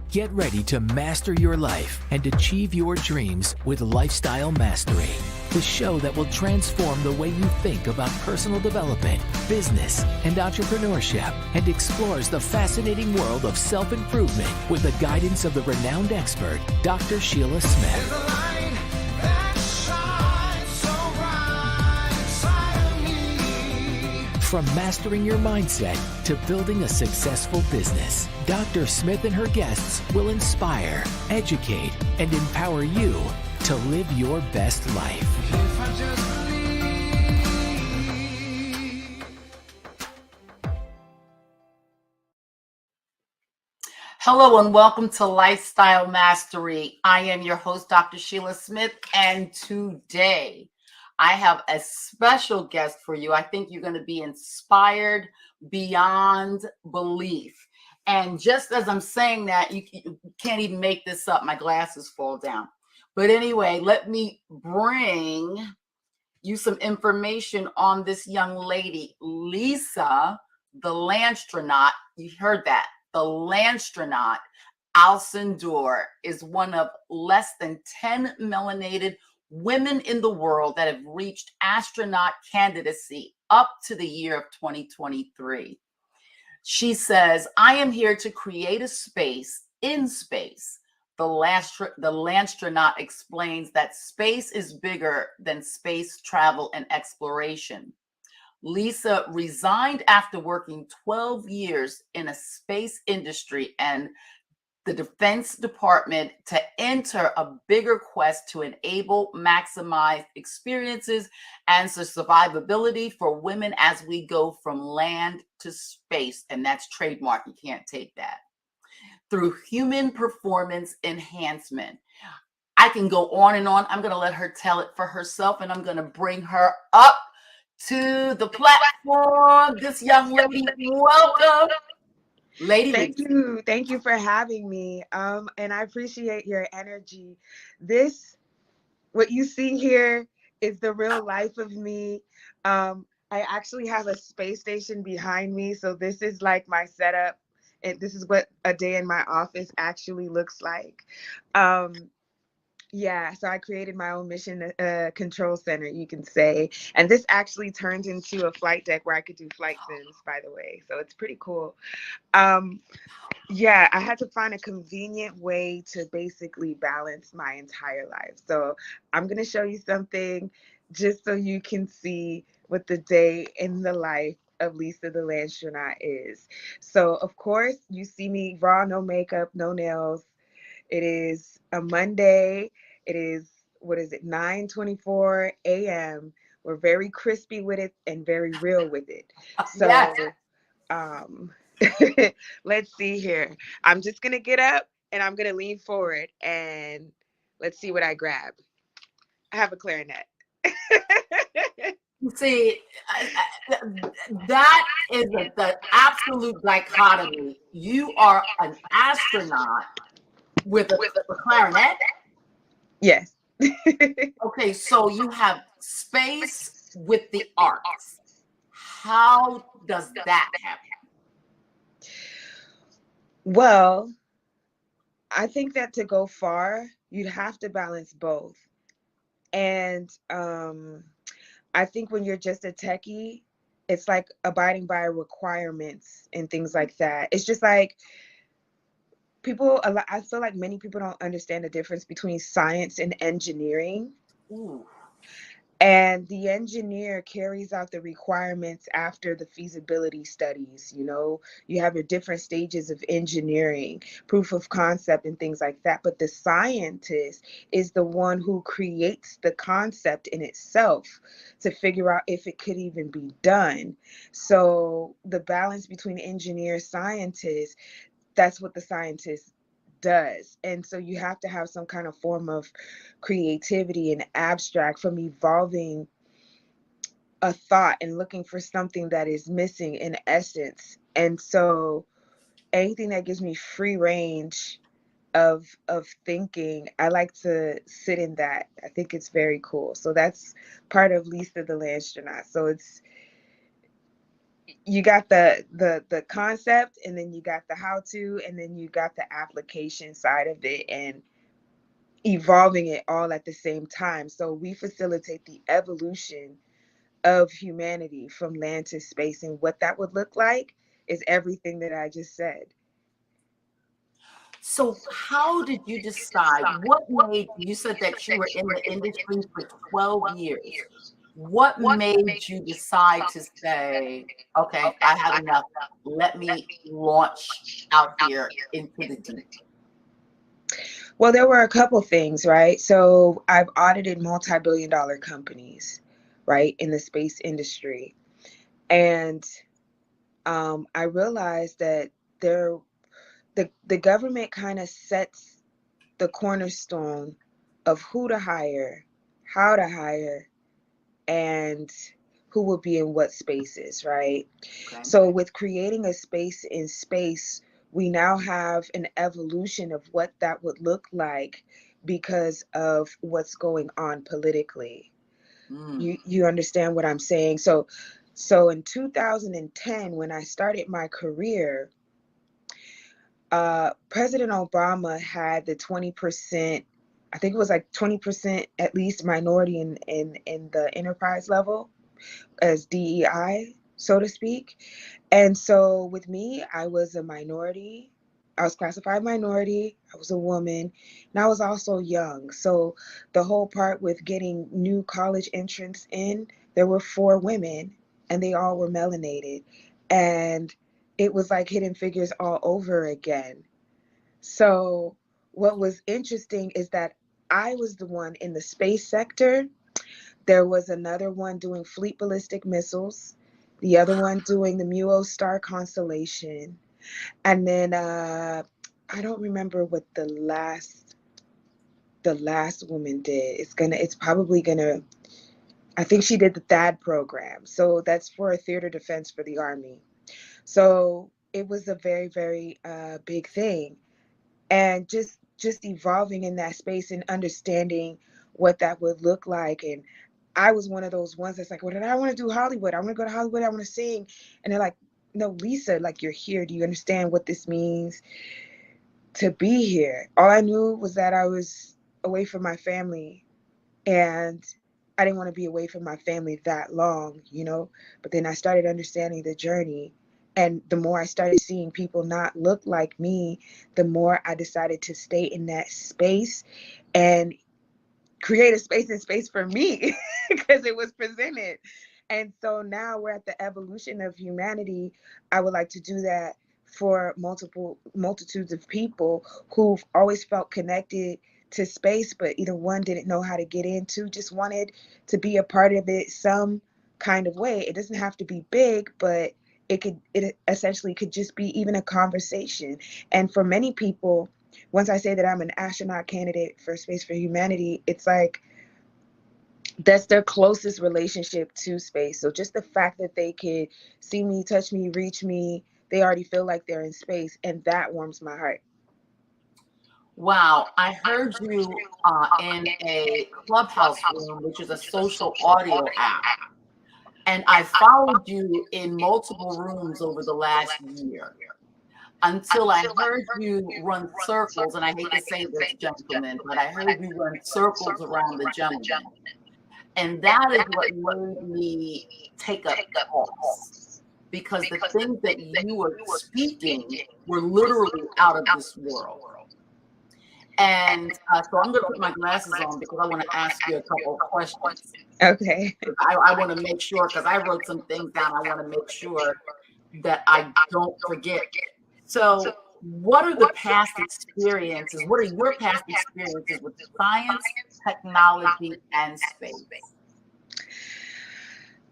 Get ready to master your life and achieve your dreams with Lifestyle Mastery, the show that will transform the way you think about personal development, business, and entrepreneurship, and explores the fascinating world of self-improvement with the guidance of the renowned expert, Dr. Sheila Smith. From mastering your mindset to building a successful business, Dr. Smith and her guests will inspire, educate, and empower you to live your best life. Hello and welcome to Lifestyle Mastery. I am your host, Dr. Sheila Smith, and today I have a special guest for you. I think you're going to be inspired beyond belief. And just as I'm saying that, you can't even make this up. My glasses fall down. But anyway, let me bring you some information on this young lady, Lisa, TheLandstronaut. You heard that. TheLandstronaut Alcindor is one of less than 10 melanated women in the world that have reached astronaut candidacy up to the year of 2023. She says, I am here to create a space in space. The Landstronaut explains that space is bigger than space travel and exploration. Lisa resigned after working 12 years in a space industry and the Defense Department to enter a bigger quest to enable maximized experiences and survivability for women as we go from land to space. And that's trademark. You can't take that. Through Human Performance Enhancement. I can go on and on. I'm going to let her tell it for herself, and I'm going to bring her up to the platform. This young lady, welcome. Lady, thank you for having me. And I appreciate your energy. What you see here is the real life of me. I actually have a space station behind me, so this is like my setup, and this is what a day in my office actually looks like. Yeah, so I created my own mission control center, you can say. And this actually turns into a flight deck where I could do flight sims, by the way. So it's pretty cool. Yeah, I had to find a convenient way to basically balance my entire life. So I'm going to show you something just so you can see what the day in the life of Lisa TheLandstronaut is. So, of course, you see me raw, no makeup, no nails. It is a Monday. It is, 9:24 a.m. We're very crispy with it and very real with it. So, yes. Let's see here. I'm just going to get up and I'm going to lean forward and let's see what I grab. I have a clarinet. See, that is the absolute dichotomy. You are an astronaut with a clarinet? Yes. Okay, so you have space with the arts. How does that happen? Well, I think that to go far, you'd have to balance both. And I think when you're just a techie, it's like abiding by requirements and things like that. It's just like I feel like many people don't understand the difference between science and engineering. Ooh. And the engineer carries out the requirements after the feasibility studies. You have your different stages of engineering, proof of concept and things like that. But the scientist is the one who creates the concept in itself to figure out if it could even be done. So the balance between engineer, scientist, that's what the scientist does. And so you have to have some kind of form of creativity and abstract from evolving a thought and looking for something that is missing in essence. And so anything that gives me free range of thinking, I like to sit in that. I think it's very cool. So that's part of Lisa TheLandstronaut. So you got the concept, and then you got the how to, and then you got the application side of it, and evolving it all at the same time. So we facilitate the evolution of humanity from land to space, and what that would look like is everything that I just said. So how did you decide? What made you said that you were in the industry for 12 years. What made you decide to say, okay, I had enough. Let me launch out here into the deep? Well, there were a couple things, right? So I've audited multi-billion-dollar companies, right, in the space industry. And I realized that the government kind of sets the cornerstone of who to hire, how to hire, and who will be in what spaces, right? Okay. So with creating a space in space, we now have an evolution of what that would look like because of what's going on politically. You understand what I'm saying? So in 2010, when I started my career, President Obama had the 20%, I think it was like 20% at least minority in the enterprise level as DEI, so to speak. And so with me, I was a minority. I was classified minority. I was a woman, and I was also young. So the whole part with getting new college entrants in, there were 4 women, and they all were melanated. And it was like Hidden Figures all over again. So what was interesting is that I was the one in the space sector. There was another one doing fleet ballistic missiles, the other one doing the Mu star constellation, and then I don't remember what the last woman did. It's probably gonna, I think she did the THAAD program. So that's for a theater defense for the Army. So it was a very, very big thing. And just evolving in that space and understanding what that would look like. And I was one of those ones that's like, well, I want to do Hollywood. I want to go to Hollywood. I want to sing. And they're like, no, Lisa, like, you're here. Do you understand what this means to be here? All I knew was that I was away from my family, and I didn't want to be away from my family that long. But then I started understanding the journey. And the more I started seeing people not look like me, the more I decided to stay in that space and create a space in space for me because it was presented. And so now we're at the evolution of humanity. I would like to do that for multitudes of people who've always felt connected to space, but either one didn't know how to get into, just wanted to be a part of it some kind of way. It doesn't have to be big, but it essentially could just be even a conversation. And for many people, once I say that I'm an astronaut candidate for Space for Humanity, it's like that's their closest relationship to space. So just the fact that they could see me, touch me, reach me, they already feel like they're in space, and that warms my heart. Wow, I heard you in a Clubhouse room, which is a social audio app. And I followed you in multiple rooms over the last year until I heard you run circles. And I hate to say this, gentlemen, but I heard you run circles around the gentleman. And that is what made me take a pause, because the things that you were speaking were literally out of this world. And so I'm going to put my glasses on because I want to ask you a couple of questions. Okay. I want to make sure, because I wrote some things down. I want to make sure that I don't forget. So what are the past experiences? What are your past experiences with science, technology, and space?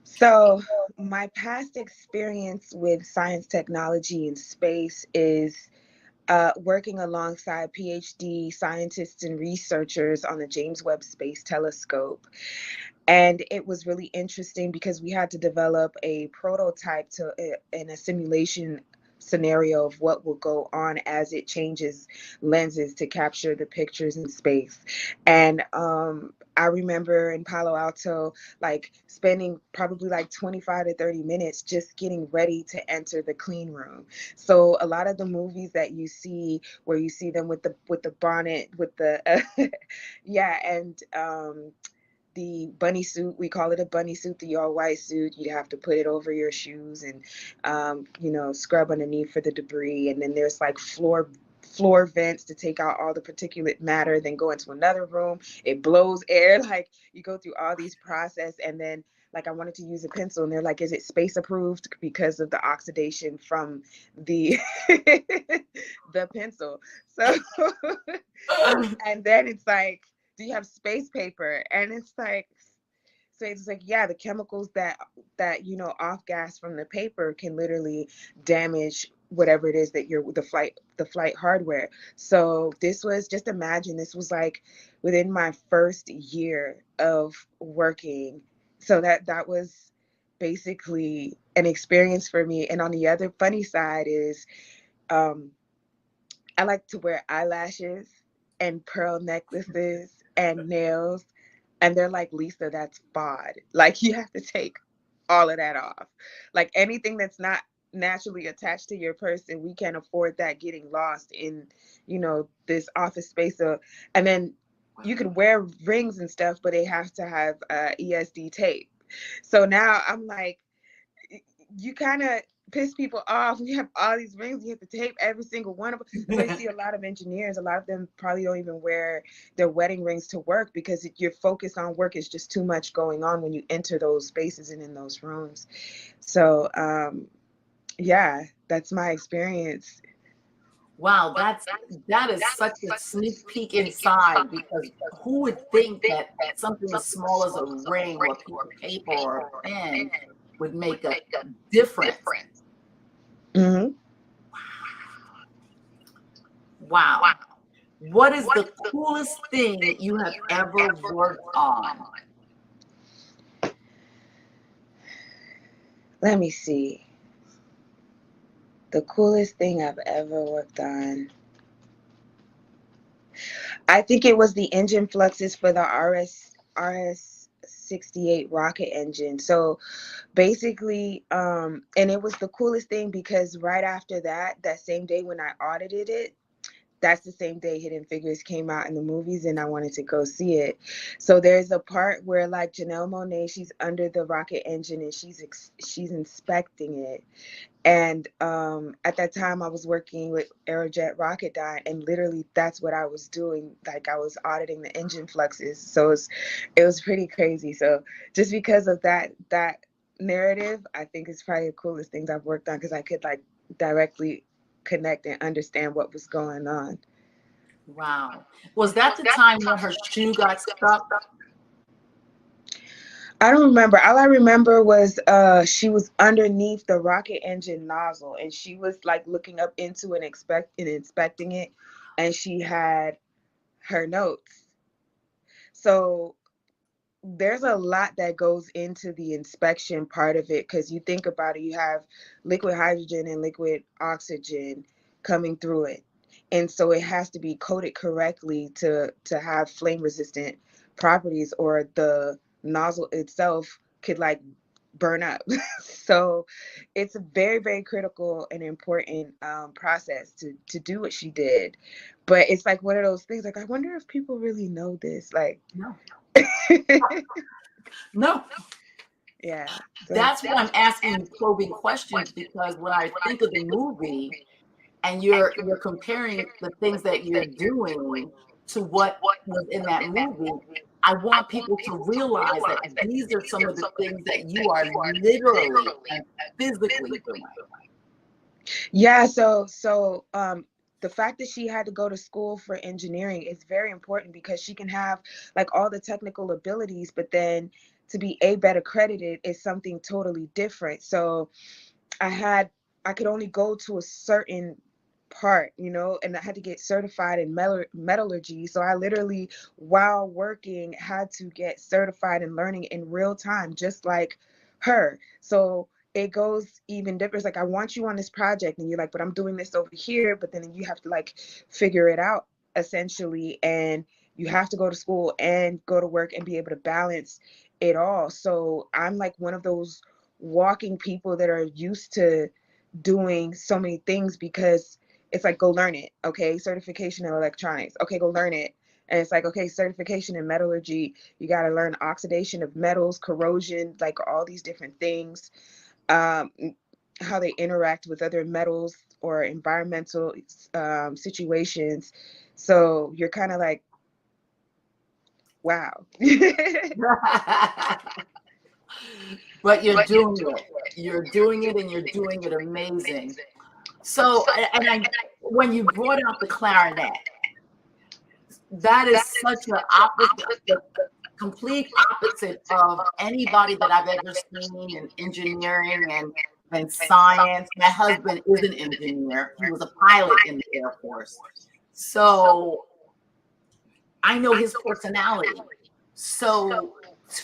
So my past experience with science, technology, and space is working alongside PhD scientists and researchers on the James Webb Space Telescope. And it was really interesting because we had to develop a prototype in a simulation scenario of what will go on as it changes lenses to capture the pictures in space. And I remember in Palo Alto, like spending probably like 25 to 30 minutes just getting ready to enter the clean room. So a lot of the movies that you see where you see them with the bonnet, with the yeah, and the bunny suit, we call it a bunny suit, the all white suit. You have to put it over your shoes and scrub underneath for the debris. And then there's like floor vents to take out all the particulate matter, then go into another room. It blows air. Like you go through all these process, and then like I wanted to use a pencil, and they're like, is it space approved because of the oxidation from the the pencil? So and then it's like, do you have space paper? And it's like, so it's like, yeah, the chemicals that off gas from the paper can literally damage whatever it is that you're the flight hardware. So this was, just imagine, this was like within my first year of working. So that was basically an experience for me. And on the other funny side is I like to wear eyelashes and pearl necklaces and nails. And they're like, Lisa, that's FOD. Like, you have to take all of that off. Like, anything that's not naturally attached to your person, we can't afford that getting lost in, this office space. And then you could wear rings and stuff, but they have to have ESD tape. So now I'm like, you kind of piss people off. You have all these rings, you have to tape every single one of them. So I see a lot of engineers, a lot of them probably don't even wear their wedding rings to work because your focus on work is just too much going on when you enter those spaces and in those rooms. So yeah, that's my experience. Wow, that is such a sneak peek inside, because who would think that something as small as a ring or a piece of paper or a pen would make a difference? Mm-hmm. Wow. What is the coolest thing that you have ever worked on? Let me see. The coolest thing I've ever worked on, I think it was the engine fluxes for the RS 68 rocket engine. So basically, and it was the coolest thing because right after that same day when I audited it, that's the same day Hidden Figures came out in the movies, and I wanted to go see it. So there's a part where like Janelle Monáe, she's under the rocket engine and she's inspecting it. And at that time, I was working with Aerojet Rocketdyne, and literally that's what I was doing. Like, I was auditing the engine fluxes. So it was pretty crazy. So just because of that narrative, I think it's probably the coolest things I've worked on, because I could like directly connect and understand what was going on. Wow. Was that the time when her shoe got stuck? I don't remember. All I remember was she was underneath the rocket engine nozzle, and she was like looking up into and inspecting it, and she had her notes. So there's a lot that goes into the inspection part of it, because you think about it, you have liquid hydrogen and liquid oxygen coming through it, and so it has to be coated correctly to have flame resistant properties, or the nozzle itself could like burn up. So it's a very, very critical and important process to do what she did. But it's like one of those things, like, I wonder if people really know this, like. No. No. Yeah. That's why I'm asking you probing questions, because when I think of the movie and you're comparing the things that you're doing to what was in that movie, I want people to realize that these are some of the things that you are literally and physically doing. Yeah. So the fact that she had to go to school for engineering is very important, because she can have like all the technical abilities, but then to be ABET accredited is something totally different. So I could only go to a certain part, and I had to get certified in metallurgy. So I literally, while working, had to get certified in learning in real time, just like her. So it goes even different. It's like, I want you on this project, and you're like, but I'm doing this over here. But then you have to like figure it out essentially. And you have to go to school and go to work and be able to balance it all. So I'm like one of those walking people that are used to doing so many things, because it's like, go learn it. Okay. Certification in electronics. Okay. Go learn it. And it's like, okay, certification in metallurgy. You got to learn oxidation of metals, corrosion, like all these different things, um, how they interact with other metals or environmental situations. So you're kind of like, wow. But you're doing it. You're doing it, and you're doing it amazing. So, when you brought out the clarinet, that is such an opposite, the complete opposite of anybody that I've ever seen in engineering and science. My husband is an engineer. He was a pilot in the Air Force. So I know his personality. So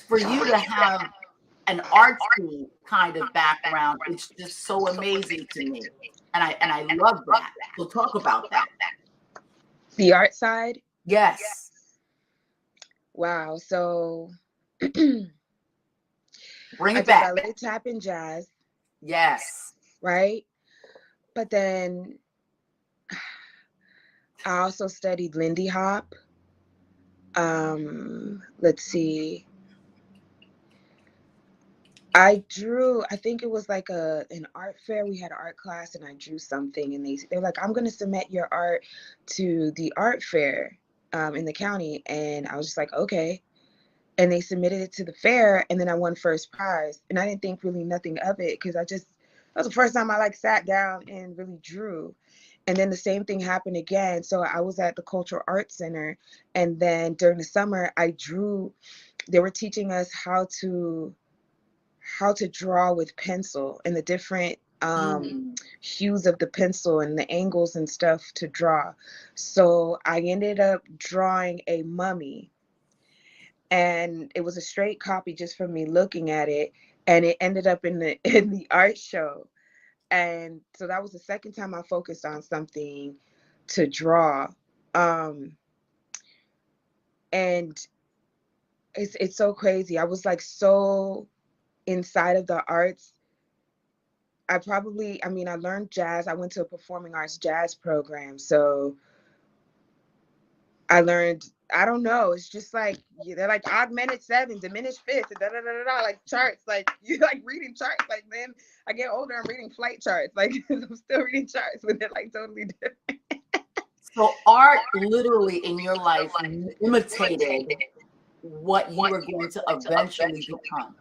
for you to have an artsy kind of background, it's just so amazing to me. And I love that. So talk about that. The art side? Yes. Wow. So Bring I it did back. ballet, tap, and jazz. Yes. Right? But then I also studied Lindy Hop. Let's see. I drew, I think it was like an art fair. We had an art class, and I drew something, and they're like, I'm going to submit your art to the art fair in the county. And I was just like, okay. And they submitted it to the fair, and then I won first prize. And I didn't think really nothing of it, because that was the first time I like sat down and really drew. And then the same thing happened again. So I was at the Cultural Arts Center, and then during the summer I drew. They were teaching us how to draw with pencil, and the different hues of the pencil and the angles and stuff to draw. So I ended up drawing a mummy, and it was a straight copy just from me looking at it, and it ended up in the art show. And so that was the second time I focused on something to draw. And it's so crazy. I was like so inside of the arts. I learned jazz. I went to a performing arts jazz program. So I learned, I don't know, it's just like, they're like augmented seven, diminished fifth, da da da da da, like charts, like you like reading charts. Like, then I get older, I'm reading flight charts. Like, I'm still reading charts, but they're like totally different. So art literally in your life imitated what you were going to eventually become.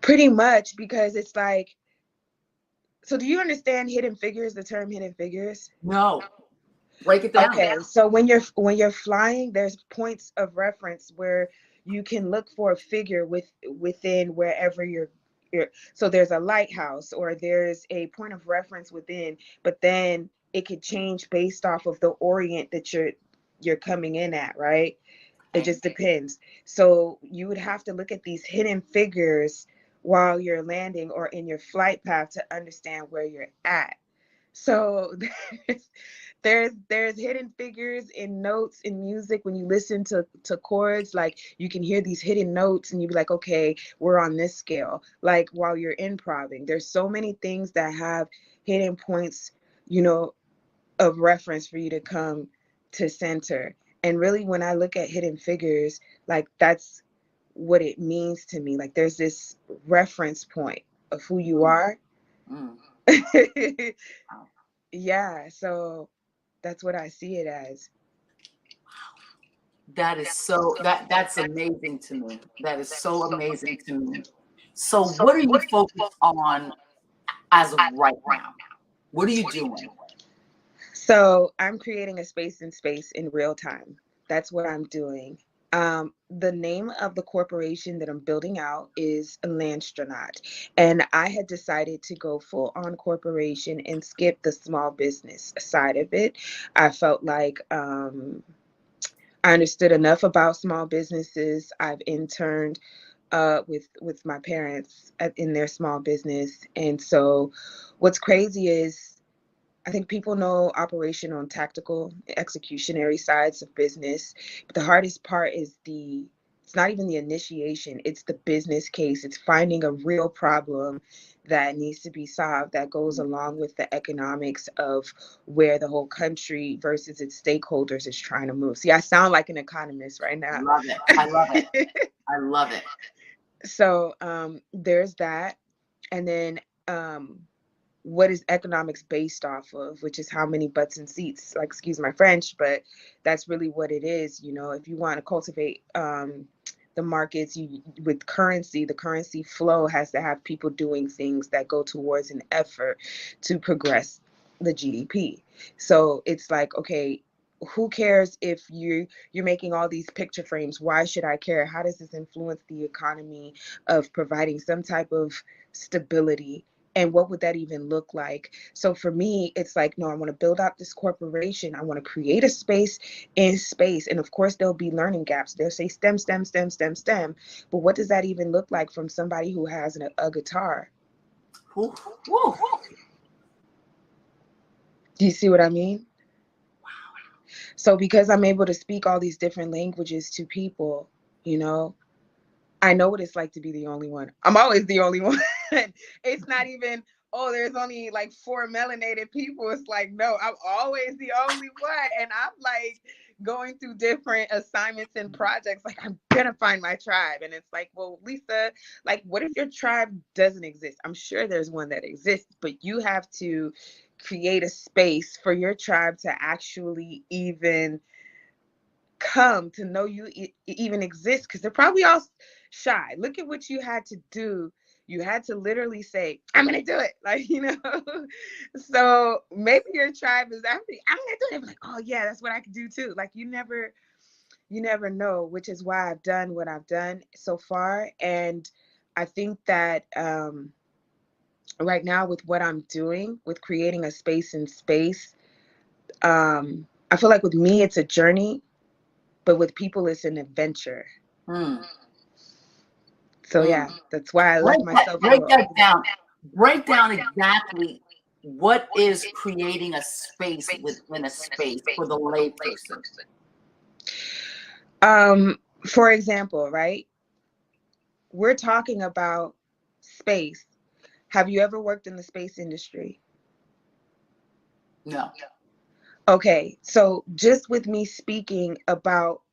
Pretty much, because it's like, so do you understand hidden figures, the term hidden figures? No. Break it down. Okay, so when you're flying, there's points of reference where you can look for a figure within wherever you're. So there's a lighthouse, or there's a point of reference within, but then it could change based off of the orient that you're coming in at, right? It just depends. So you would have to look at these hidden figures while you're landing or in your flight path to understand where you're at. So there's hidden figures in notes in music. When you listen to chords, like you can hear these hidden notes, and you be like, okay, we're on this scale. Like while you're improvising, there's so many things that have hidden points, of reference for you to come to center. And really, when I look at hidden figures, like that's what it means to me. Like there's this reference point of who you are. Yeah, so that's what I see it as. That is that's amazing to me. That is so amazing to me. So what are you focused on as of right now? What are you doing? So I'm creating a space in space in real time. That's what I'm doing. The name of the corporation that I'm building out is LifeStyle. And I had decided to go full on corporation and skip the small business side of it. I felt like I understood enough about small businesses. I've interned with my parents in their small business. And so what's crazy is I think people know operational and tactical executionary sides of business, but the hardest part is it's not even the initiation, it's the business case. It's finding a real problem that needs to be solved that goes along with the economics of where the whole country versus its stakeholders is trying to move. See, I sound like an economist right now. Love it. I love it. I love it. So there's that. And then what is economics based off of, which is how many butts and seats, like, excuse my French, but that's really what it is. You know, if you want to cultivate the markets, with currency, the currency flow has to have people doing things that go towards an effort to progress the GDP. So it's like, okay, who cares if you're making all these picture frames? Why should I care? How does this influence the economy of providing some type of stability? And what would that even look like? So for me, it's like, no, I want to build out this corporation. I want to create a space in space. And of course, there'll be learning gaps. They'll say STEM, STEM, STEM, STEM, STEM. But what does that even look like from somebody who has a guitar? Ooh, ooh. Do you see what I mean? So because I'm able to speak all these different languages to people, you know, I know what it's like to be the only one. I'm always the only one. It's not even, oh, there's only like 4 melanated people. It's like, no, I'm always the only one. And I'm like going through different assignments and projects. Like, I'm going to find my tribe. And it's like, well, Lisa, like, what if your tribe doesn't exist? I'm sure there's one that exists, but you have to create a space for your tribe to actually even come to know you even exist, because they're probably all shy. Look at what you had to do. You had to literally say, I'm gonna do it, like, you know. So maybe your tribe is actually, I'm gonna do it. I'm like, oh yeah, that's what I could do too. Like, you never know, which is why I've done what I've done so far. And I think that right now, with what I'm doing with creating a space in space, I feel like with me it's a journey, but with people it's an adventure. So yeah, that's why I left myself break that down. Break down exactly what is creating a space within a space for the layperson. For example, right? We're talking about space. Have you ever worked in the space industry? No. Okay, so just with me speaking about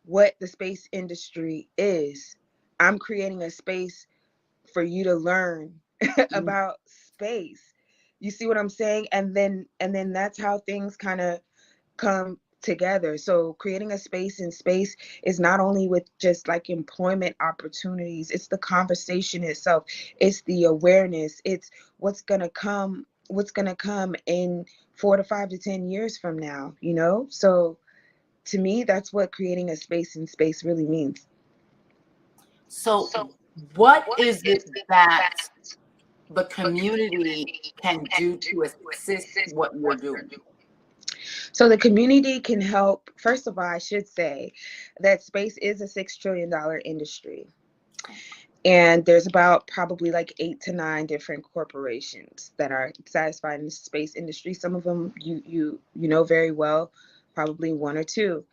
what the space industry is, I'm creating a space for you to learn about space. You see what I'm saying? And then that's how things kind of come together. So creating a space in space is not only with just like employment opportunities, it's the conversation itself, it's the awareness, it's what's gonna come in 4 to 5 to 10 years from now, you know? So to me, that's what creating a space in space really means. So what is it that the community can do to assist what you're doing? So the community can help. First of all, I should say that space is a $6 trillion industry. And there's about probably like 8 to 9 different corporations that are satisfied in the space industry. Some of them you know very well, probably 1 or 2.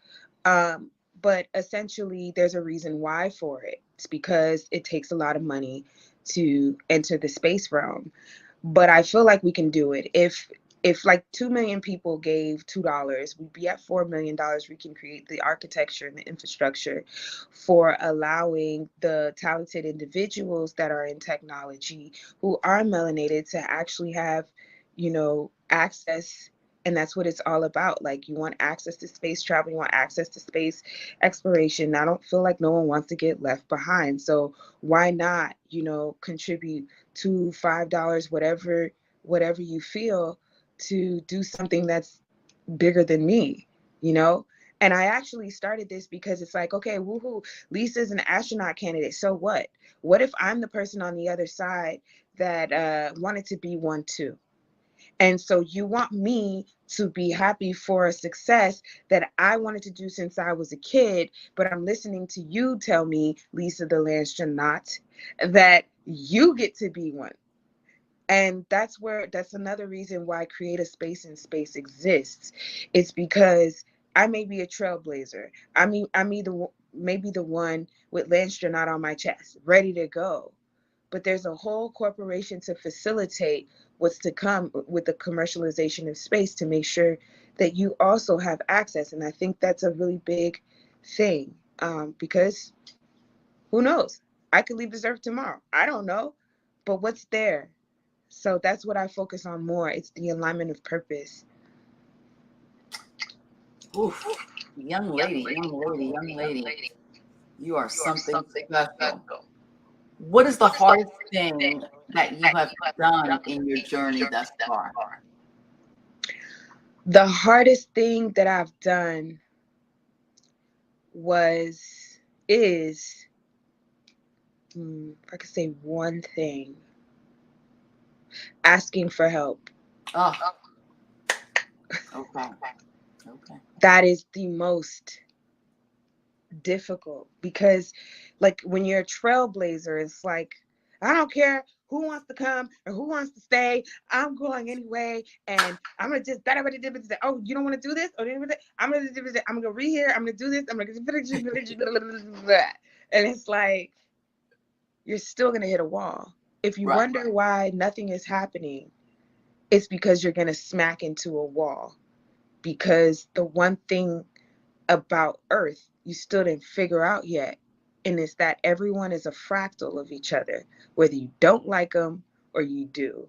But essentially, there's a reason why for it. It's because it takes a lot of money to enter the space realm. But I feel like we can do it. If like 2 million people gave $2, we'd be at $4 million. We can create the architecture and the infrastructure for allowing the talented individuals that are in technology who are melanated to actually have, you know, access. And that's what it's all about. Like, you want access to space travel, you want access to space exploration. I don't feel like no one wants to get left behind. So why not, you know, contribute to $5, whatever you feel, to do something that's bigger than me, you know? And I actually started this because it's like, okay, woohoo, Lisa's an astronaut candidate. So what? What if I'm the person on the other side that wanted to be one too? And so you want me to be happy for a success that I wanted to do since I was a kid, but I'm listening to you tell me, Lisa TheLandstronaut, that you get to be one. And that's another reason why Create a Space in Space exists. It's because I may be a trailblazer. Maybe the one with Landstronaut on my chest, ready to go. But there's a whole corporation to facilitate what's to come with the commercialization of space to make sure that you also have access. And I think that's a really big thing, because who knows? I could leave this earth tomorrow. I don't know. But what's there? So that's what I focus on more. It's the alignment of purpose. Oof. Young lady. You are something special. What is the hardest thing that you have done in your journey thus far? The hardest thing that I've done is, if I could say one thing, asking for help. Oh, okay. That is the most difficult, because like when you're a trailblazer, it's like, I don't care who wants to come or who wants to stay, I'm going anyway, and I'm gonna just oh, you don't want to do this, I'm gonna read here, I'm gonna do this, I'm gonna and it's like you're still gonna hit a wall. If you wonder why nothing is happening, it's because you're gonna smack into a wall. Because the one thing about Earth you still didn't figure out yet, and it's that everyone is a fractal of each other, whether you don't like them or you do.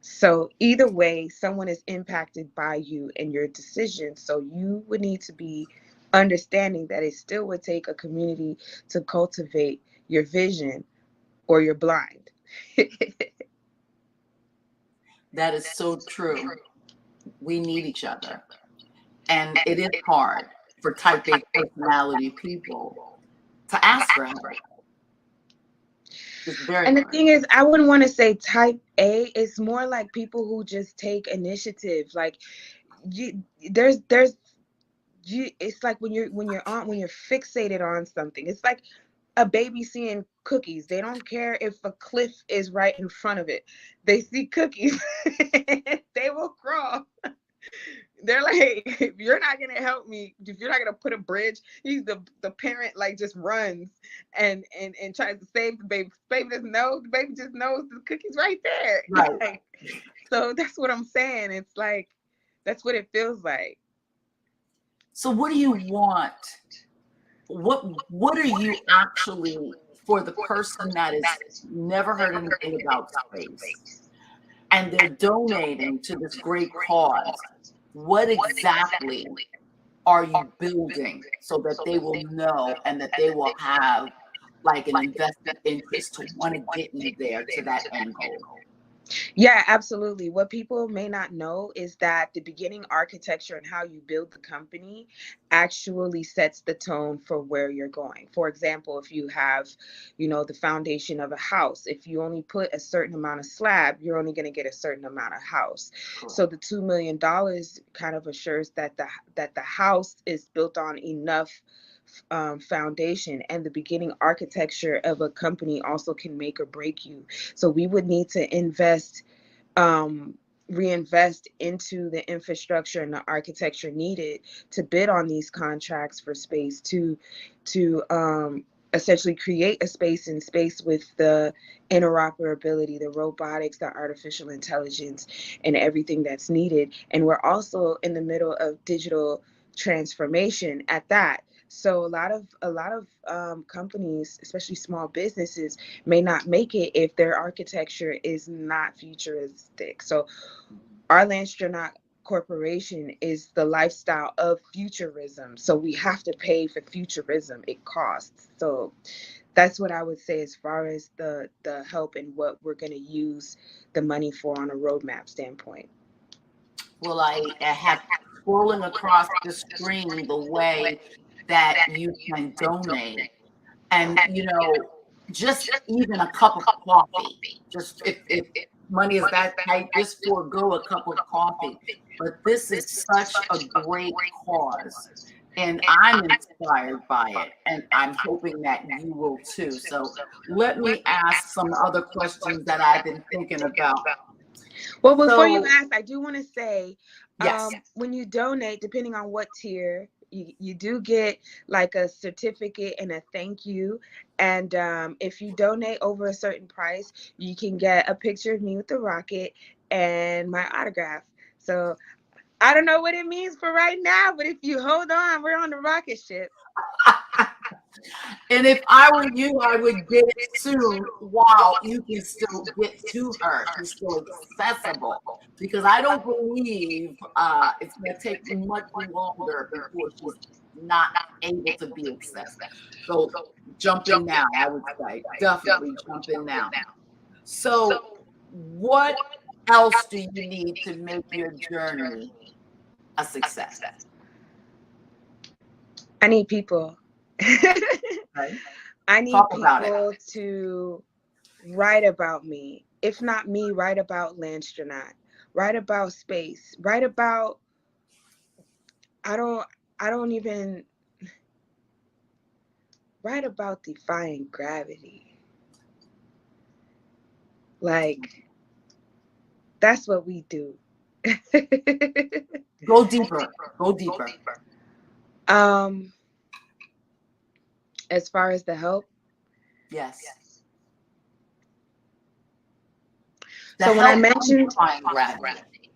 So either way, someone is impacted by you and your decisions. So you would need to be understanding that it still would take a community to cultivate your vision, or you're blind. That is so true. We need each other. And it is hard for type A personality people to ask for help. It's very And the hard. thing is, I wouldn't want to say type A. It's more like people who just take initiative. Like it's like when you're fixated on something. It's like a baby seeing cookies. They don't care if a cliff is right in front of it. They see cookies. They will crawl. They're like, if you're not gonna help me, if you're not gonna put a bridge, the parent like just runs and tries to save the baby. The baby doesn't know. The baby just knows the cookie's right there. Right. Like, so that's what I'm saying. It's like that's what it feels like. So what do you want? What are you actually, for the person that has never heard anything about space and they're donating to this great cause? What exactly are you building so that they will know and that they will have like an invested interest to want to get you there to that end goal? Yeah, absolutely. What people may not know is that the beginning architecture and how you build the company actually sets the tone for where you're going. For example, if you have, the foundation of a house, if you only put a certain amount of slab, you're only going to get a certain amount of house. Cool. So the $2 million kind of assures that the house is built on enough foundation, and the beginning architecture of a company also can make or break you. So we would need to reinvest into the infrastructure and the architecture needed to bid on these contracts for space, to essentially create a space in space with the interoperability, the robotics, the artificial intelligence, and everything that's needed. And we're also in the middle of digital transformation at that. So a lot of companies, especially small businesses, may not make it if their architecture is not futuristic. So our Landstronaut Corporation is the lifestyle of futurism. So we have to pay for futurism. It costs. So that's what I would say as far as the help and what we're going to use the money for on a roadmap standpoint. Well, I have scrolling across the screen the way that you can donate, and just even a cup of coffee, just if money is that tight, just forego a cup of coffee. But this is such a great cause. And I'm inspired by it. And I'm hoping that you will too. So let me ask some other questions that I've been thinking about. Well, before you So, ask, I do want to say, yes. when you donate, depending on what tier, you do get like a certificate and a thank you. And if you donate over a certain price, you can get a picture of me with the rocket and my autograph. So I don't know what it means for right now, but if you hold on, we're on the rocket ship. And if I were you, I would get it soon while you can still get to her. She's still accessible. Because I don't believe it's going to take much longer before she's not able to be accessed. So jump in now, I would say. Definitely jump in now. So what else do you need to make your journey a success? I need people. Right? I need Talk about people to write about me. If not me, write about Landstronaut. Write about space. Write about I don't even write about defying gravity. Like that's what we do. Go deeper. Go deeper. As far as the help, Yes. So when I mentioned gravity.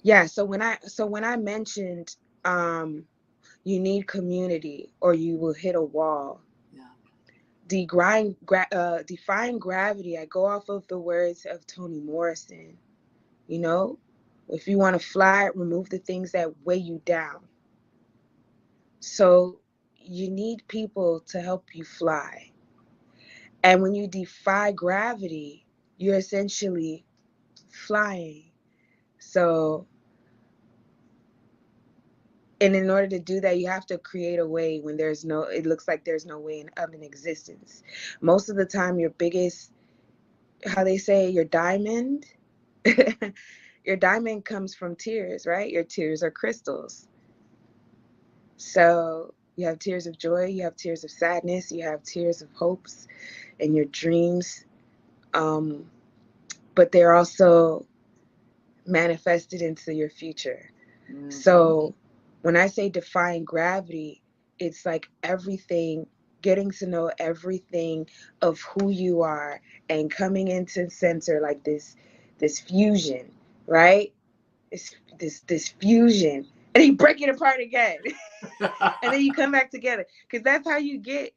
Yeah, so when I mentioned you need community or you will hit a wall. Yeah. Defying gravity, I go off of the words of Toni Morrison. You know, if you want to fly, remove the things that weigh you down. So you need people to help you fly. And when you defy gravity, you're essentially flying. So, and in order to do that, you have to create a way when it looks like there's no way of an existence. Most of the time, your biggest, how they say, your diamond, your diamond comes from tears, right? Your tears are crystals. So you have tears of joy, you have tears of sadness, you have tears of hopes and your dreams. But they're also manifested into your future. Mm-hmm. So when I say defying gravity, it's like everything, getting to know everything of who you are and coming into center like this fusion, right? This fusion, and you break it apart again, and then you come back together, because that's how you get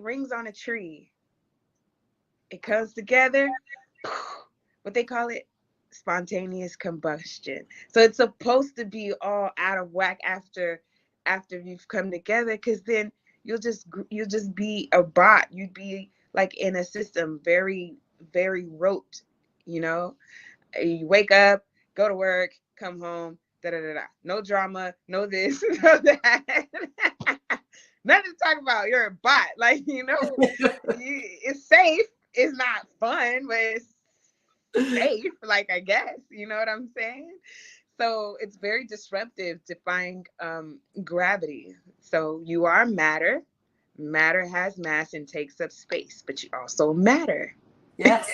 rings on a tree. It comes together, what they call it, spontaneous combustion. So it's supposed to be all out of whack after you've come together, because then you'll just be a bot. You'd be like in a system, very, very rote, you know. You wake up, go to work, come home, no drama, no this, no that. Nothing to talk about. You're a bot. Like, it's safe. It's not fun, but it's safe, like, I guess. You know what I'm saying? So it's very disruptive to find gravity. So you are matter. Matter has mass and takes up space, but you also matter. Yes.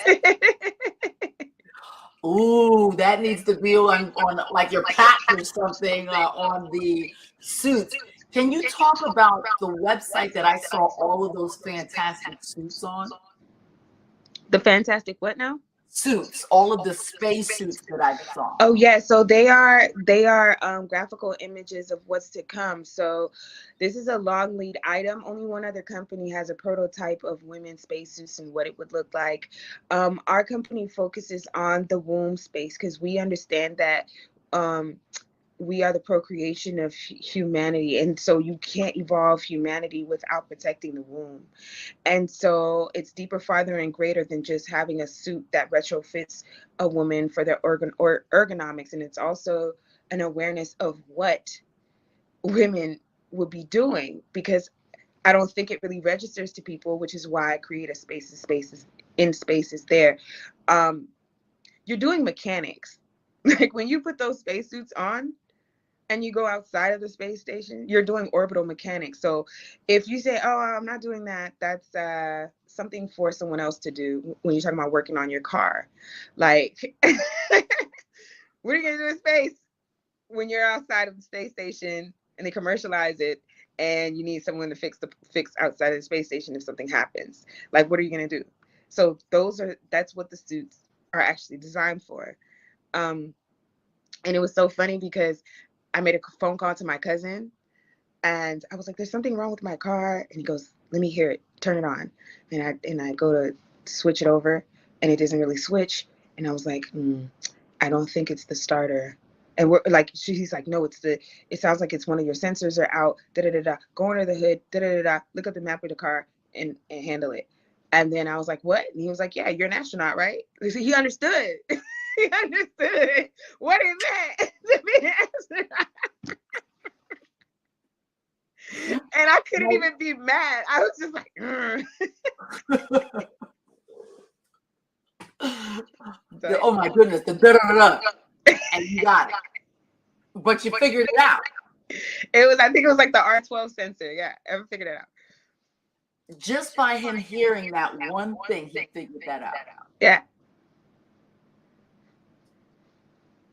Ooh, that needs to be on like your patch or something on the suits. Can you talk about the website that I saw all of those fantastic suits on? The fantastic what now? Suits, all of the space suits that I saw. Oh yeah, so they are graphical images of what's to come. So this is a long lead item. Only one other company has a prototype of women's spacesuits and what it would look like. Our company focuses on the womb space because we understand that we are the procreation of humanity, and so you can't evolve humanity without protecting the womb. And so it's deeper, farther, and greater than just having a suit that retrofits a woman for their ergonomics. And it's also an awareness of what women would be doing, because I don't think it really registers to people, which is why I create a spaces in spaces there. You're doing mechanics. Like when you put those spacesuits on and you go outside of the space station, you're doing orbital mechanics. So if you say, oh, I'm not doing that, that's something for someone else to do when you're talking about working on your car. Like, what are you going to do in space when you're outside of the space station and they commercialize it and you need someone to fix outside of the space station if something happens? Like, what are you going to do? So that's what the suits are actually designed for. And it was so funny because I made a phone call to my cousin and I was like, there's something wrong with my car. And he goes, let me hear it, turn it on. And I go to switch it over and it doesn't really switch. And I was like, I don't think it's the starter. And we're like, he's like, no, it sounds like it's one of your sensors are out, go under the hood, look at the map of the car and handle it. And then I was like, what? And he was like, yeah, you're an astronaut, right? He understood. He understood what it meant to be an astronaut. And I couldn't even be mad. I was just like, oh my goodness, the da-da-da-da. And you got it. But you figured it out. I think it was like the R12 sensor. Yeah, I figured it out. Just by him hearing that one thing, he figured that out. Yeah.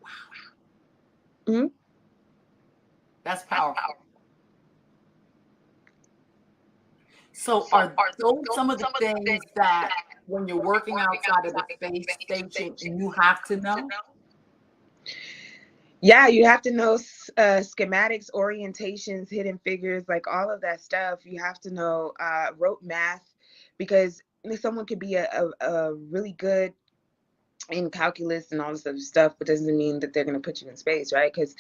Wow. Mm-hmm. That's powerful. So are those some of the things that when you're working outside of the space station, you have to know? Yeah, you have to know schematics, orientations, hidden figures, like all of that stuff. You have to know rote math, because someone could be a really good in calculus and all this other stuff, but doesn't mean that they're going to put you in space, right? Because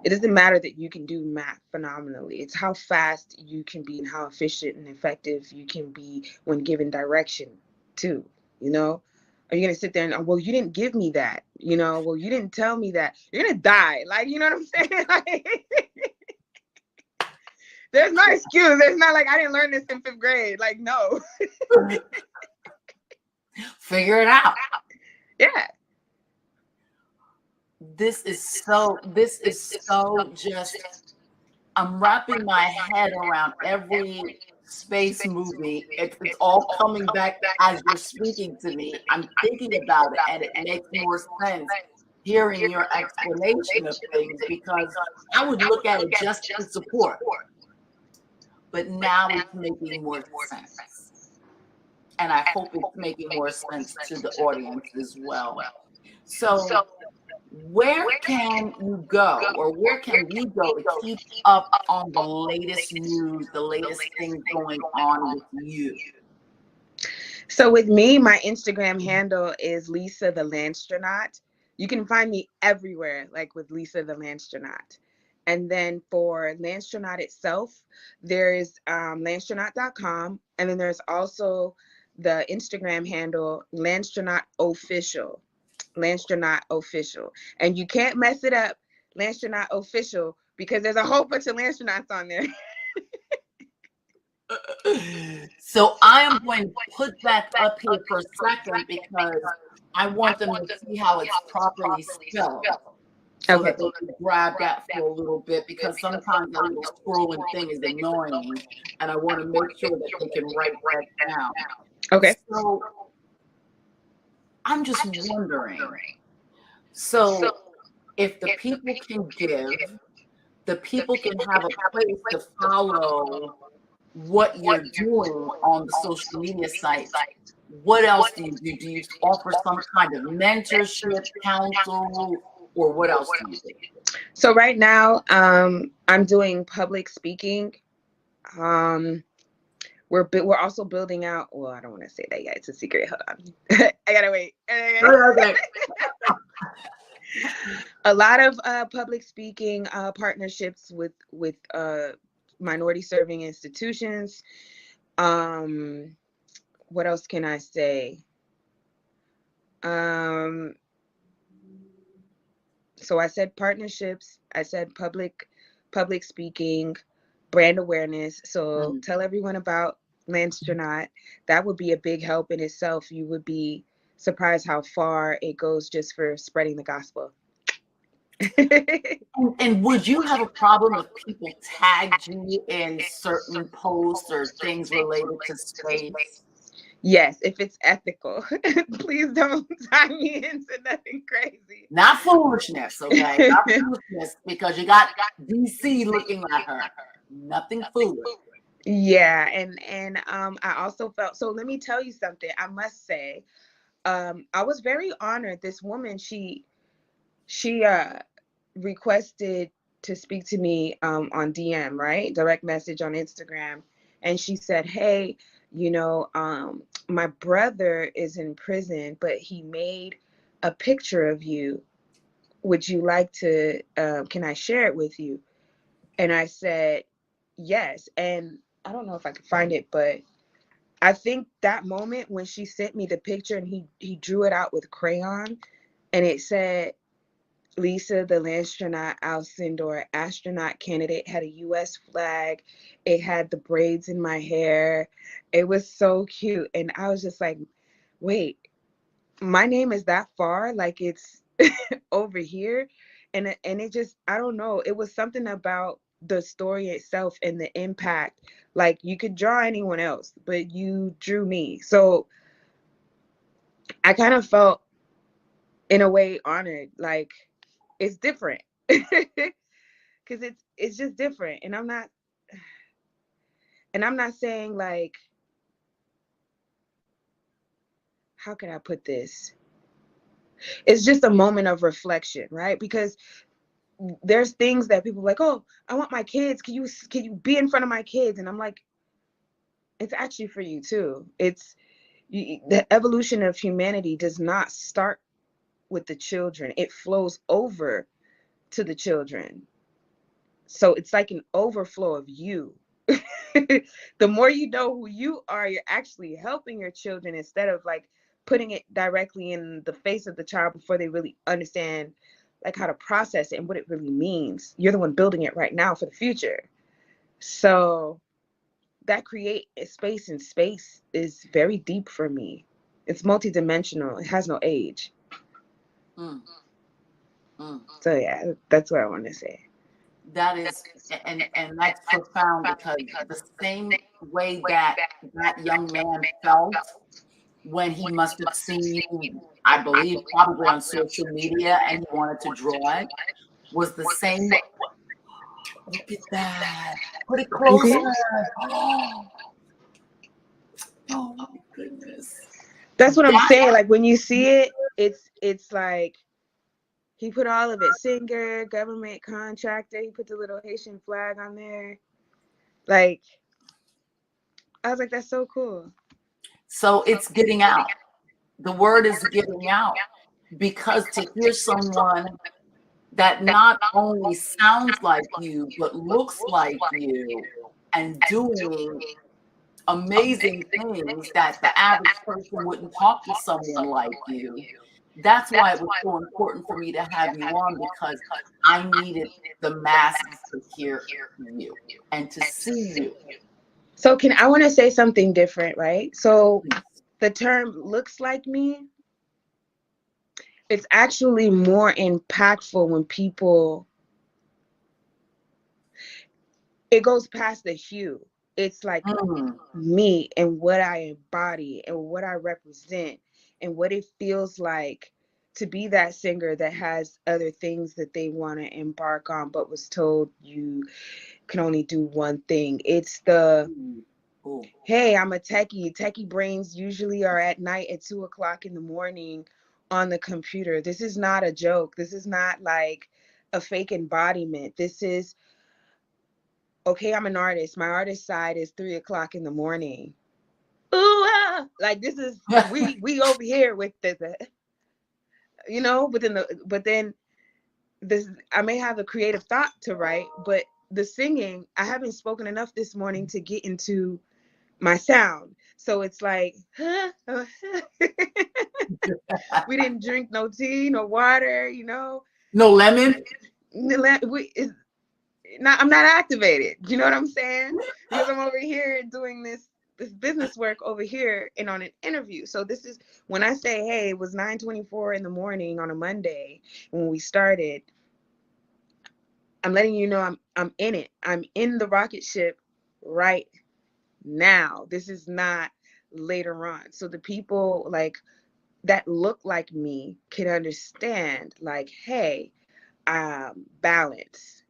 it doesn't matter that you can do math phenomenally. It's how fast you can be and how efficient and effective you can be when given direction too, you know? Are you going to sit there and, well, you didn't give me that, you know? Well, you didn't tell me that. You're going to die. Like, you know what I'm saying? Like, there's no excuse. There's not like, I didn't learn this in 5th grade. Like, no. Figure it out. Yeah. This is so just, I'm wrapping my head around every space movie. It's all coming back as you're speaking to me. I'm thinking about it and it makes more sense hearing your explanation of things, because I would look at it just to support. But now it's making more sense. And I hope it's making more sense to the audience as well. So where can you go, or where can we go to keep up on the latest news, the latest things going on with you? So with me, my Instagram handle is Lisa TheLandstronaut. You can find me everywhere, like with Lisa TheLandstronaut. And then for Landstronaut itself, there's landstronaut.com. And then there's also the Instagram handle, Landstronaut Official. Landstronaut Official. And you can't mess it up, Landstronaut Official, because there's a whole bunch of Landstronauts on there. So I am going to put that up here for a second, because I want them to see how it's properly spelled. So that they can grab that for a little bit, because sometimes that little scrolling thing is annoying me, and I want to make sure that they can write that down. Okay. So I'm just wondering, so if the people can give, the people can have a place to follow what you're doing on the social media sites, what else do you do? Do you offer some kind of mentorship, counsel, or what else do you do? So right now, I'm doing public speaking. We're also building out. Well, I don't want to say that yet. It's a secret. Hold on. I gotta wait. Okay. A lot of public speaking partnerships with minority serving institutions. What else can I say? So I said partnerships. I said public speaking, brand awareness. So tell everyone about Landstronaut, that would be a big help in itself. You would be surprised how far it goes just for spreading the gospel. And would you have a problem if people tagged you in certain posts or things related to space? Yes, if it's ethical. Please don't tie me into nothing crazy. Not foolishness, okay? Not foolishness, because you got DC looking at her. Nothing foolish. Yeah, and I also felt, so let me tell you something. I must say, I was very honored. This woman, she requested to speak to me on DM, right? Direct message on Instagram. And she said, hey, my brother is in prison, but he made a picture of you. Would you like to, can I share it with you? And I said, yes. And I don't know if I could find it, but I think that moment when she sent me the picture and he drew it out with crayon and it said, Lisa, TheLandstronaut Alcindor, astronaut candidate, had a U.S. flag. It had the braids in my hair. It was so cute. And I was just like, wait, my name is that far? Like it's over here? And it just, I don't know. It was something about the story itself and the impact. Like you could draw anyone else, but you drew me. So I kind of felt in a way honored. Like it's different. Because it's just different. And I'm not saying like, how can I put this? It's just a moment of reflection, right? Because there's things that people are like, oh, I want my kids. Can you be in front of my kids? And I'm like, it's actually for you too. The evolution of humanity does not start with the children. It flows over to the children. So it's like an overflow of you. The more you know who you are, you're actually helping your children instead of like putting it directly in the face of the child before they really understand like how to process it and what it really means. You're the one building it right now for the future. So that create a space, and space is very deep for me. It's multidimensional. It has no age. Mm. Mm. So yeah, that's what I want to say. That is, and that's profound, because the same way that that young man felt when he must have seen you, I believe, probably on social media, and he wanted to draw it, was the same. Look at that. Put it closer. Oh my goodness. That's what I'm saying. Like when you see it, it's like he put all of it. Singer, government contractor. He put the little Haitian flag on there. Like, I was like, that's so cool. So it's getting out. The word is getting out, because to hear someone that not only sounds like you, but looks like you and doing amazing things that the average person wouldn't talk to someone like you. That's why it was so important for me to have you on, because I needed the masses to hear you and to see you. So I want to say something different, right? So the term looks like me, it's actually more impactful when people, it goes past the hue. It's like me and what I embody and what I represent and what it feels like to be that singer that has other things that they want to embark on, but was told you can only do one thing. It's the, hey, I'm a techie. Techie brains usually are at night at 2:00 in the morning on the computer. This is not a joke. This is not like a fake embodiment. This is, okay, I'm an artist. My artist side is 3:00 in the morning. Ooh, like this is we over here with the but then this, I may have a creative thought to write, but the singing, I haven't spoken enough this morning to get into my sound. So it's like, we didn't drink no tea, no water, No lemon. I'm not activated. You know what I'm saying? Because I'm over here doing this this business work over here and on an interview. So this is when I say, hey, it was 9:24 in the morning on a Monday when we started. I'm letting you know I'm in it. I'm in the rocket ship right now. This is not later on. So the people like that look like me can understand, like, hey, balance.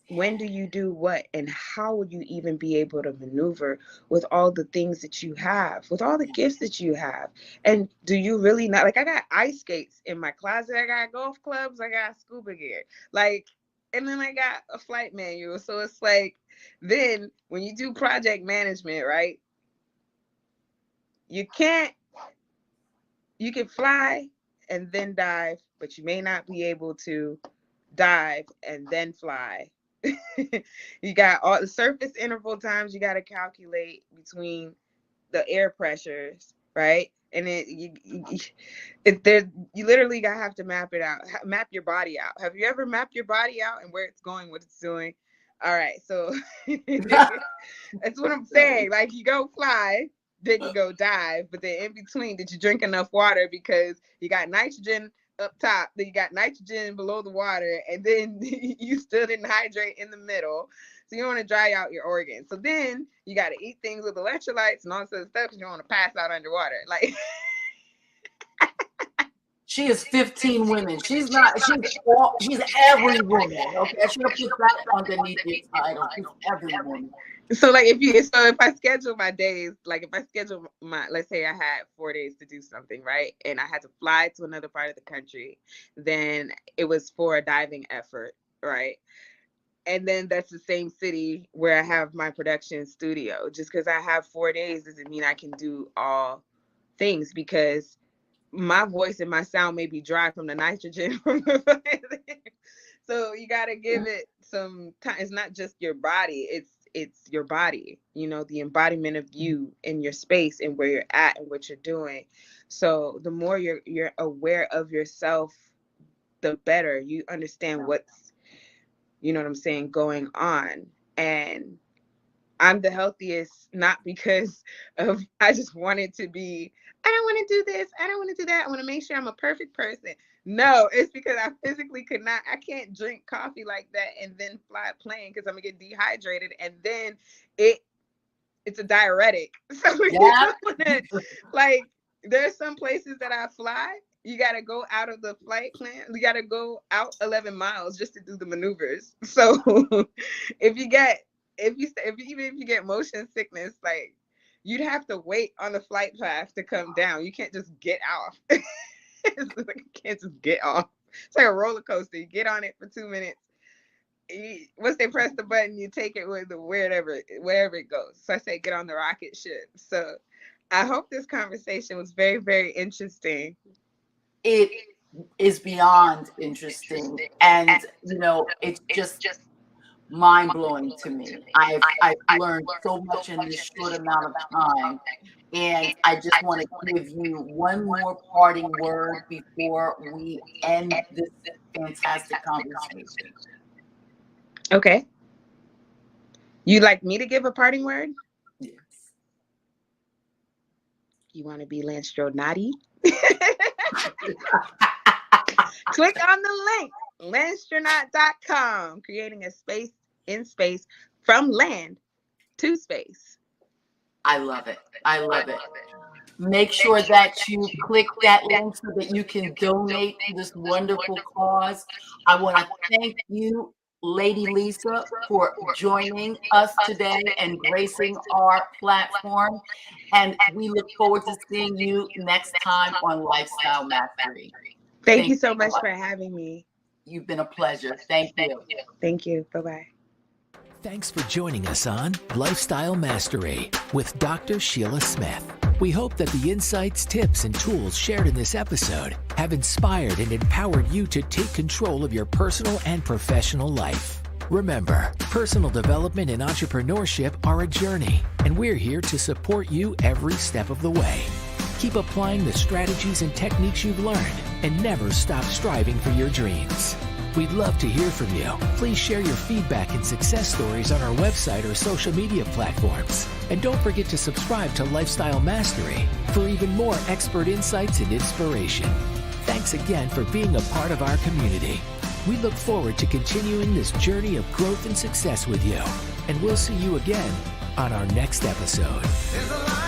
When do you do what, and how would you even be able to maneuver with all the things that you have, with all the gifts that you have? And do you really not, like, I got ice skates in my closet, I got golf clubs, I got scuba gear, like, and then I got a flight manual. So it's like, then when you do project management, right, you can fly and then dive, but you may not be able to dive and then fly. You got all the surface interval times you got to calculate between the air pressures, right? And you literally have to map it out, map your body out. Have you ever mapped your body out and where it's going, what it's doing? All right, so that's what I'm saying. Like, you go fly, then you go dive, but then in between, did you drink enough water? Because you got nitrogen up top, then you got nitrogen below the water, and then you still didn't hydrate in the middle. So you want to dry out your organs. So then you got to eat things with electrolytes and all this other stuff because you don't want to pass out underwater. Like, she is 15 women. She's every woman. Okay, I should have put that underneath the title. She's every woman. So like if I schedule my days, like if I schedule let's say I had 4 days to do something, right? And I had to fly to another part of the country, then it was for a diving effort, right? And then that's the same city where I have my production studio. Just because I have 4 days doesn't mean I can do all things, because my voice and my sound may be dry from the nitrogen. So you got to give it some time. It's not just your body. It's your body, you know, the embodiment of you in your space and where you're at and what you're doing. So the more you're aware of yourself, the better you understand what's, you know what I'm saying, going on. And I'm the healthiest, not because of, I just wanted to be, I don't want to do this, I don't want to do that, I want to make sure I'm a perfect person. No, it's because I physically could not, I can't drink coffee like that and then fly a plane, because I'm going to get dehydrated, and then it's a diuretic. So Yeah. like, there's some places that I fly, you got to go out of the flight plan. You got to go out 11 miles just to do the maneuvers. So if you get motion sickness, like, you'd have to wait on the flight path to come down. You can't just get off. You can't just get off. It's like a roller coaster. You get on it for 2 minutes. Once they press the button, you take it with wherever it goes. So I say get on the rocket ship. So I hope this conversation was very, very interesting. It is beyond interesting, and you know, it's just mind-blowing to me. I've learned so much in this short amount of time, and I just want to give you one more parting word before we end this fantastic conversation. Okay. You'd like me to give a parting word? Yes. You want to be Landstronauty? Click on the link, landstronaut.com, creating a space in space, from land to space. I love it. I love it. Make sure that you click that link so that you can donate to this wonderful cause. I want to thank you, Lady Lisa, for joining us today and gracing our platform. And we look forward to seeing you next time on Lifestyle Mastery. Thank you so much for having me. You've been a pleasure. Thank you. Thank you. Bye-bye. Thanks for joining us on Lifestyle Mastery with Dr. Sheila Smith. We hope that the insights, tips, and tools shared in this episode have inspired and empowered you to take control of your personal and professional life. Remember, personal development and entrepreneurship are a journey, and we're here to support you every step of the way. Keep applying the strategies and techniques you've learned, and never stop striving for your dreams. We'd love to hear from you. Please share your feedback and success stories on our website or social media platforms. And don't forget to subscribe to Lifestyle Mastery for even more expert insights and inspiration. Thanks again for being a part of our community. We look forward to continuing this journey of growth and success with you. And we'll see you again on our next episode.